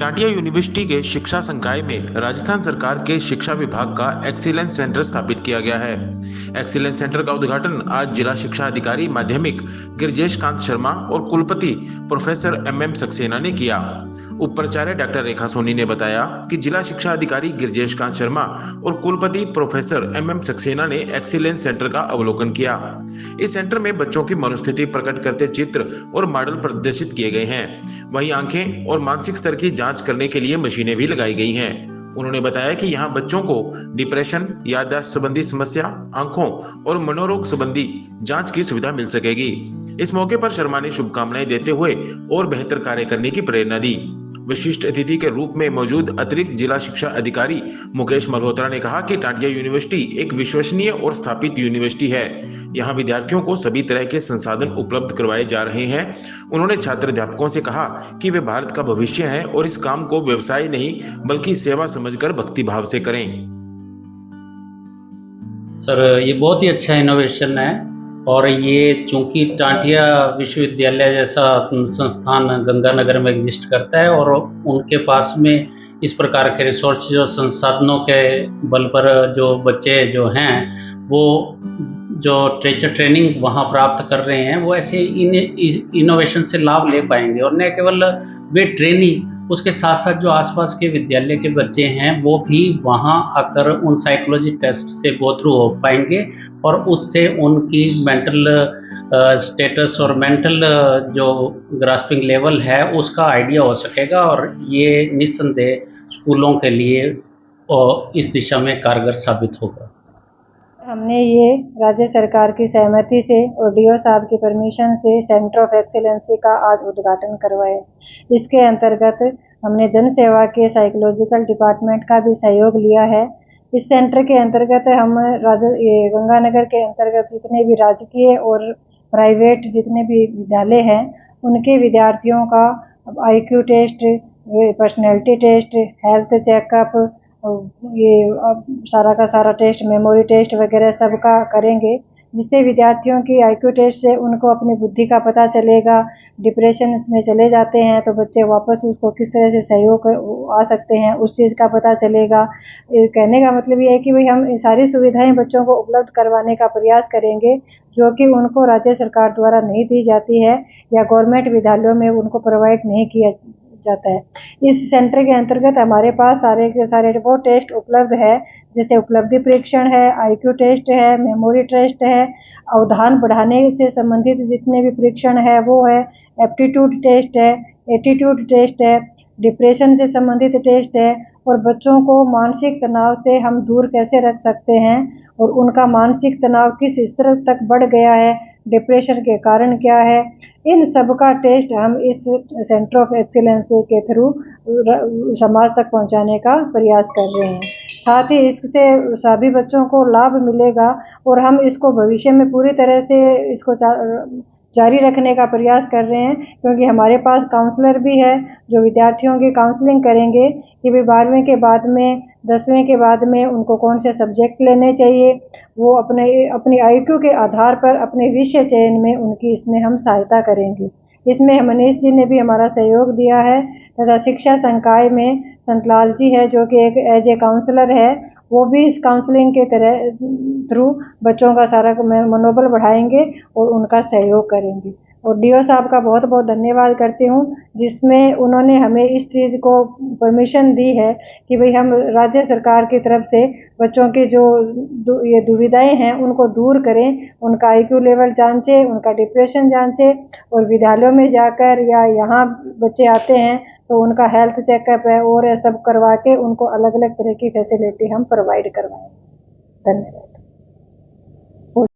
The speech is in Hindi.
टाटिया यूनिवर्सिटी के शिक्षा संकाय में राजस्थान सरकार के शिक्षा विभाग का एक्सीलेंस सेंटर स्थापित किया गया है। एक्सीलेंस सेंटर का उद्घाटन आज जिला शिक्षा अधिकारी माध्यमिक गिरजेश कांत शर्मा और कुलपति प्रोफेसर MM सक्सेना ने किया। उप प्राचार्य डॉक्टर रेखा सोनी ने बताया कि जिला शिक्षा अधिकारी गिरजेश कांत शर्मा और कुलपति प्रोफेसर MM सक्सेना ने एक्सीलेंस सेंटर का अवलोकन किया। इस सेंटर में बच्चों की मनोस्थिति प्रकट करते चित्र और मॉडल प्रदर्शित किए गए हैं। वहीं आंखें और मानसिक स्तर की जांच करने के लिए मशीनें भी लगाई गई हैं। उन्होंने बताया कि यहाँ बच्चों को डिप्रेशन, याददाश्त संबंधी समस्या, आंखों और मनोरोग संबंधी जांच की सुविधा मिल सकेगी। इस मौके पर शर्मा ने शुभकामनाएं देते हुए और बेहतर कार्य करने की प्रेरणा दी। विशिष्ट अतिथि के रूप में मौजूद अतिरिक्त जिला शिक्षा अधिकारी मुकेश मल्होत्रा ने कहा कि टाटिया यूनिवर्सिटी एक विश्वसनीय और स्थापित यूनिवर्सिटी है। यहाँ विद्यार्थियों को सभी तरह के संसाधन उपलब्ध करवाए जा रहे हैं। उन्होंने छात्र अध्यापकों से कहा कि वे भारत का भविष्य हैं और इस काम को व्यवसाय नहीं बल्कि सेवा समझकर भक्ति भाव से करें। सर, ये बहुत ही अच्छा इनोवेशन है और ये चूंकि टाटिया विश्वविद्यालय जैसा संस्थान गंगानगर में एग्जिस्ट करता है और उनके पास में इस प्रकार के रिसोर्स और संसाधनों के बल पर जो बच्चे जो हैं वो जो टीचर ट्रेनिंग वहाँ प्राप्त कर रहे हैं वो ऐसे इनोवेशन से लाभ ले पाएंगे और न केवल वे ट्रेनिंग, उसके साथ साथ जो आसपास के विद्यालय के बच्चे हैं वो भी वहाँ आकर उन साइकोलॉजी टेस्ट से गो थ्रू हो पाएंगे और उससे उनकी मेंटल स्टेटस और मेंटल जो ग्रास्पिंग लेवल है उसका आइडिया हो सकेगा और ये निस्संदेह स्कूलों के लिए इस दिशा में कारगर साबित होगा। हमने ये राज्य सरकार की सहमति से और DO साहब की परमिशन से सेंटर ऑफ एक्सीलेंसी का आज उद्घाटन करवाया। इसके अंतर्गत हमने जन सेवा के साइकोलॉजिकल डिपार्टमेंट का भी सहयोग लिया है। इस सेंटर के अंतर्गत हम गंगानगर के अंतर्गत जितने भी राजकीय और प्राइवेट जितने भी विद्यालय हैं उनके विद्यार्थियों का IQ test, personality test, health checkup, ये सारा का सारा टेस्ट, मेमोरी टेस्ट वगैरह सब का करेंगे, जिससे विद्यार्थियों की IQ टेस्ट से उनको अपनी बुद्धि का पता चलेगा। डिप्रेशन में चले जाते हैं तो बच्चे वापस उसको किस तरह से सहयोग आ सकते हैं उस चीज़ का पता चलेगा। कहने का मतलब ये है कि भाई हम सारी सुविधाएं बच्चों को उपलब्ध करवाने का प्रयास करेंगे जो कि उनको राज्य सरकार द्वारा नहीं दी जाती है या गवर्नमेंट विद्यालयों में उनको प्रोवाइड नहीं किया जाता है। इस सेंटर के अंतर्गत हमारे पास सारे के सारे वो टेस्ट उपलब्ध है, जैसे उपलब्धि परीक्षण है, IQ टेस्ट है, मेमोरी टेस्ट है, अवधान बढ़ाने से संबंधित जितने भी परीक्षण है वो है, एप्टीट्यूड टेस्ट है, एटीट्यूड टेस्ट है, डिप्रेशन से संबंधित टेस्ट है और बच्चों को मानसिक तनाव से हम दूर कैसे रख सकते हैं और उनका मानसिक तनाव किस स्तर तक बढ़ गया है, डिप्रेशन के कारण क्या है, इन सब का टेस्ट हम इस सेंटर ऑफ एक्सीलेंस के थ्रू समाज तक पहुंचाने का प्रयास कर रहे हैं। साथ ही इससे सभी बच्चों को लाभ मिलेगा और हम इसको भविष्य में पूरी तरह से इसको जारी रखने का प्रयास कर रहे हैं, क्योंकि हमारे पास काउंसलर भी है जो विद्यार्थियों की काउंसलिंग करेंगे कि भाई 12वीं के बाद में, 10वीं के बाद में उनको कौन से सब्जेक्ट लेने चाहिए। वो अपनी IQ के आधार पर अपने विषय चयन में उनकी इसमें हम सहायता करेंगे। इसमें मनीष जी ने भी हमारा सहयोग दिया है तथा शिक्षा संकाय में संतलाल जी है जो कि एक एज ए काउंसलर है, वो भी इस काउंसलिंग के थ्रू बच्चों का सारा मनोबल बढ़ाएंगे और उनका सहयोग करेंगे। और DO साहब का बहुत बहुत धन्यवाद करती हूँ जिसमें उन्होंने हमें इस चीज़ को परमिशन दी है कि भाई हम राज्य सरकार की तरफ से बच्चों की जो ये दुविधाएं हैं उनको दूर करें, उनका IQ लेवल जांचें, उनका डिप्रेशन जांचें और विद्यालयों में जाकर या यहाँ बच्चे आते हैं तो उनका हेल्थ चेकअप है और सब करवा के उनको अलग अलग तरह की फैसिलिटी हम प्रोवाइड करवाएं। धन्यवाद।